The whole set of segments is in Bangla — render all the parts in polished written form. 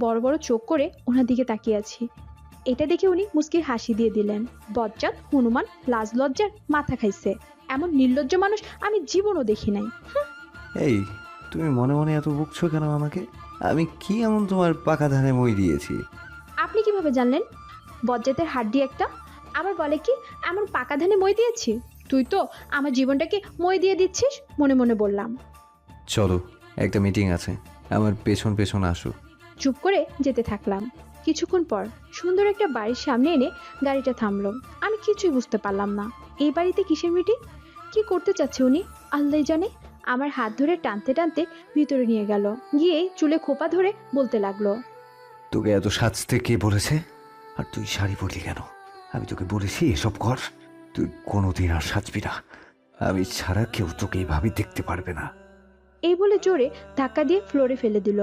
বড় বড় চোখ করে ওনার দিকে তাকিয়ে আছি। এটা দেখে উনি মুচকি হাসি দিয়ে দিলেন। বজ্জাত হনুমান লাজ লজ্জার মাথা খাইছে, এমন নির্লজ্জ মানুষ আমি জীবনও দেখি নাই। এই, তুমি মনে মনে এত বকছো কেন আমাকে? আমি কি এমন তোমার পাকা ধানে মই দিয়েছি? আপনি কিভাবে জানলেন? বজ্জাতের হাড্ডি একটা, আবার বলে কি এমন পাকা ধানে মই দিয়েছি? তুই তো আমার জীবনটাকে মই দিয়ে দিচ্ছিস, মনে মনে বললাম। চলো, একটা মিটিং আছে, আমার পেছন পেছন আসো। চুপ করে যেতে থাকলাম। কিছুক্ষণ পর সুন্দর একটা বাড়ির সামনে এনে গাড়িটা থামলো। আমি কিছুই বুঝতে পারলাম না, এই বাড়িতে কিসের মিটিং, কি করতে চাচ্ছে উনি আল্লাহ জানে। আমার হাত ধরে টানতে টানতে ভিতরে নিয়ে গেল, গিয়ে চুলে খোপা ধরে বলতে লাগলো, তোকে এত সাজতে কে বলেছে? আর তুই শাড়ি পরলি কেন? আমি তোকে বলেছি এসব কর। তুই কোনোদিন আর সাজবি না। আমি ছাড়া কেউ তোকে এইভাবে দেখতে পারবে না। এই বলে জোরে ধাক্কা দিয়ে ফ্লোরে ফেলে দিল।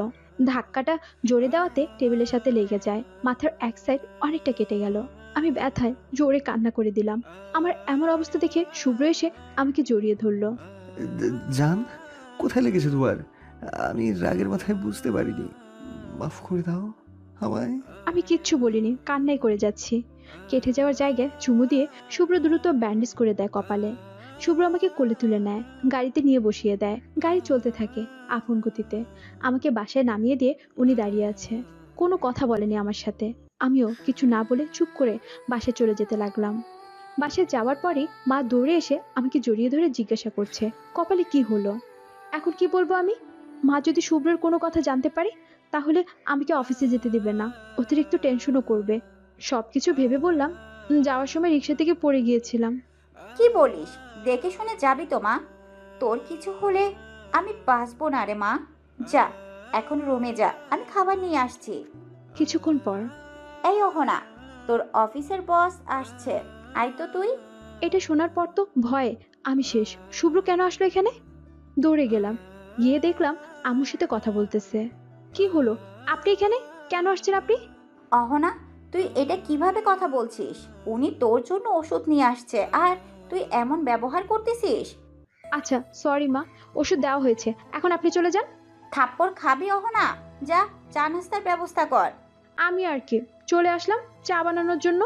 ধাক্কাটা জোরে দেওয়াতে টেবিলের সাথে লেগে যায়, মাথার এক সাইড অনেকটা কেটে গেল। আমি ব্যথায় জোরে কান্না করে দিলাম। আমার এমন অবস্থা দেখে শুভ্র এসে আমাকে জড়িয়ে ধরলো। জান, কোথায় লেগেছে তোমার? আমি রাগের মাথায় বুঝতে পারিনি, মাফ করে দাও আমায়। আমি কিচ্ছু বলিনি, কান্নাই করে যাচ্ছি। কেটে যাওয়ার জায়গায় চুমু দিয়ে শুভ্র দ্রুত ব্যান্ডেজ করে দেয় কপালে। শুভ্র আমাকে কোলে তুলে নেয়, গাড়িতে নিয়ে বসিয়ে দেয়। গাড়ি চলতে থাকে আপন গতিতে। আমাকে বাসায় নামিয়ে দিয়ে উনি দাঁড়িয়ে আছে, কোনো কথা বলেনি আমার সাথে। আমিও কিছু না বলে চুপ করে বাসায় চলে যেতে লাগলাম। বাসায় যাওয়ার পরই মা দৌড়ে এসে আমাকে জড়িয়ে ধরে জিজ্ঞাসা করছে কপালে কি হলো। এখন কি বলবো আমি? মা যদি শুভ্রের কোনো কথা জানতে পারে তাহলে আমাকে অফিসে যেতে দিবে না, অতিরিক্ত টেনশনও করবে। সবকিছু ভেবে বললাম, যাওয়ার সময় রিক্সা থেকে পড়ে গিয়েছিলাম। কি বলিস? দেখে শুনে যাবি তো মা। তোর কিছু হলে আমি বাঁচবো না রে মা। যা, এখন রুমে যা, আমি খাবার নিয়ে আসছি। কিছুক্ষণ পর এই অহনা, তোর অফিসের বস আসছে, আয় তো তুই। এটা শোনার পর তো ভয়ে আমি শেষ। শুভ্র কেন আসলো এখানে? দৌড়ে গেলাম, গিয়ে দেখলাম আম্মুর সাথে কথা বলতেছে। কি হলো, আপনি এখানে কেন আসছেন আপনি? অহনা, তুই এটা কিভাবে কথা বলছিস? উনি তোর জন্য ওষুধ নিয়ে আসছে আর তুই এমন ব্যবহার করতেছিস? আচ্ছা সরি মা, ওষুধ দেওয়া হয়েছে, এখন আপনি চলে যান। থাপ্পড় খাবি অহনা? যা, চা নাস্তার ব্যবস্থা কর। আমি আর কি চলে আসলাম চা বানানোর জন্য।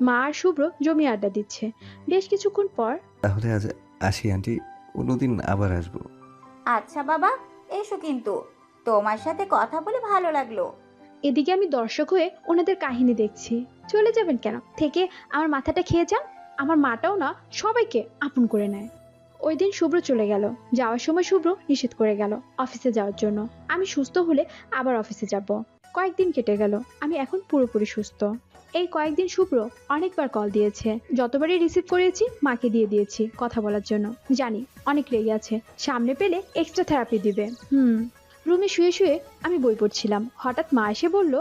মা আর শুভ্র জমি আড্ডা দিচ্ছে। বেশ কিছুক্ষণ পর তাহলে আজ আসি আন্টি, অন্যদিন আবার আসবো। আচ্ছা বাবা, এসো কিন্তু। তোমার সাথে কথা বলে ভালো লাগলো। এদিকে আমি দর্শক হয়ে ওনাদের কাহিনী দেখছি। চলে যাবেন কেন, থেকে আমার মাথাটা খেয়ে যান। আমার মাটাও না সবাইকে আপন করে নেয়। ওই দিন শুভ্র চলে গেল। যাওয়ার সময় শুভ্র নিষেধ করে গেল অফিসে যাওয়ার জন্য। আমি সুস্থ হলে আবার অফিসে যাব। কয়েকদিন কেটে গেল, আমি এখন পুরোপুরি সুস্থ। এই কয়েকদিন শুভ্র অনেকবার কল দিয়েছে, যতবারই রিসিভ করেছি মাকে দিয়ে দিয়েছি কথা বলার জন্য। জানি অনেক রেগে আছে, সামনে পেলে এক্সট্রা থেরাপি দিবে। রুমে শুয়ে শুয়ে আমি বই পড়ছিলাম, হঠাৎ মা এসে বলল,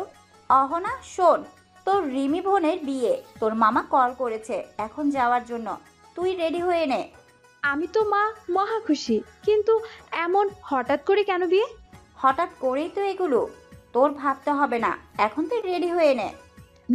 অহনা শোন, তোর রিমি বোনের বিয়ে, তোর মামা কল করেছে এখন যাওয়ার জন্য। তুই রেডি হয়ে নে। আমি তো মা মহা খুশি, কিন্তু এমন হঠাৎ করে কেন বিয়ে? হঠাৎ করেই তো এগুলো, তোর ভাবতে হবে না, এখন তুই রেডি হয়ে নে।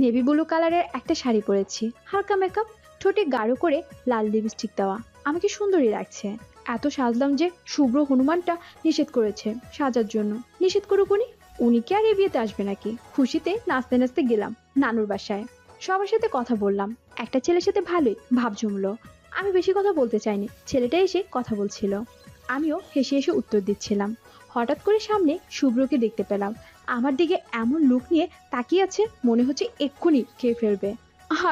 নেভি ব্লু কালারের একটা শাড়ি পরেছি, হালকা মেকআপ, ঠোঁটে গাঢ় করে লাল লিপস্টিক দেওয়া। আমাকে সুন্দরী লাগছে। এত সাজলাম যে শুভ্র হনুমানটা নিষেধ করেছে সাজার জন্য। নিষেধ করুক উনি, উনি কি আর এ বিয়েতে আসবে নাকি? খুশিতে নাচতে নাচতে গেলাম নানুর বাসায়। সবার সাথে কথা বললাম, একটা ছেলের সাথে ভালোই ভাব জমলো। আমি বেশি কথা বলতে চাইনি, ছেলেটা এসে কথা বলছিল, আমিও হেসে হেসে উত্তর দিচ্ছিলাম। হঠাৎ করে সামনে শুভ্রকে দেখতে পেলাম। আমার দিকে এমন লুক নিয়ে তাকিয়ে আছে, মনে হচ্ছে এক্ষুনি খেয়ে ফেলবে।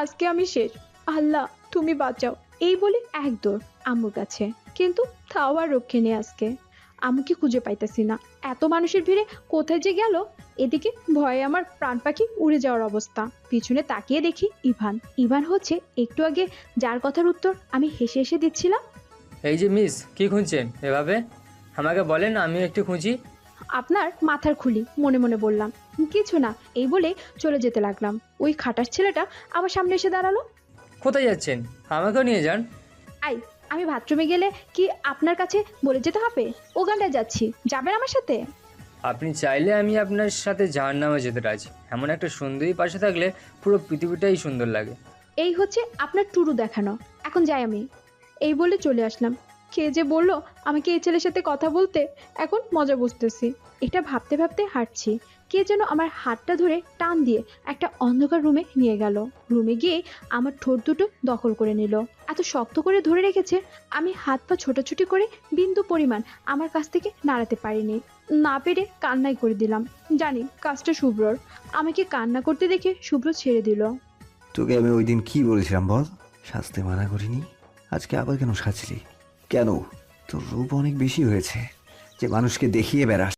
আজকে আমি শেষ, আল্লাহ তুমি বাঁচাও, এই বলে এক দৌড় আম্মুর কাছে। কিন্তু তাও আর রক্ষে নেই আজকে। আম্মুকে খুঁজে পাইতেছি না, এত মানুষের ভিড়ে কোথায় যে গেল। এদিকে ভয়ে আমার প্রাণ পাখি উড়ে যাওয়ার অবস্থা। পিছনে তাকিয়ে দেখি ইভান। ইভান হচ্ছে একটু আগে যার কথার উত্তর আমি হেসে হেসে দিচ্ছিলাম। এই যে মিস, কি খুঁজছেন এভাবে? আমাকে বলেন, আমি একটু খুঁজি। আপনার মাথার খুলি, মনে মনে বললাম। কিছু না, এই বলে চলে যেতে লাগলাম। ওই খাটাস ছেলেটা আমার সামনে এসে দাঁড়ালো। কোথায় যাচ্ছেন? আমাকেও নিয়ে যান। আই, আমি বাথরুমে গেলে কি আপনার কাছে বলে যেতে হবে? ওখানটায় যাচ্ছি, যাবেন আমার সাথে? আপনি চাইলে আমি আপনার সাথে জাহান্নামে যেতে রাজি। এমন একটা সুন্দরী পাশে থাকলে পুরো পৃথিবীটাই সুন্দর লাগে। এই হচ্ছে আপনার টুরু দেখানো, এখন যাই আমি। এই বলে চলে আসলাম। কে যে বললো আমাকে এই ছেলের সাথে কথা বলতে, এখন মজা বুঝতেছি। এটা ভাবতে ভাবতে হাঁটছি। কে যেন আমার হাতটা ধরে টান দিয়ে একটা অন্ধকার রুমে নিয়ে গেল। রুমে গিয়ে আমার ঠোঁট দুটো দখল করে নিল। এত শক্ত করে ধরে রেখেছে, আমি হাত পা ছোটাছুটি করে বিন্দু পরিমাণ আমার কাছ থেকে নাড়াতে পারিনি। না পেরে কান্নাই করে দিলাম। জানি কাজটা শুভ্রর। আমাকে কান্না করতে দেখে শুভ্র ছেড়ে দিল। তোকে আমি ওই দিন কি বলেছিলাম বল? সাজতে মানা করিনি? আজকে আবার কেন সাজলি? কেন? তোর রূপ অনেক বেশি হয়েছে যে মানুষকে দেখিয়ে বেড়াস।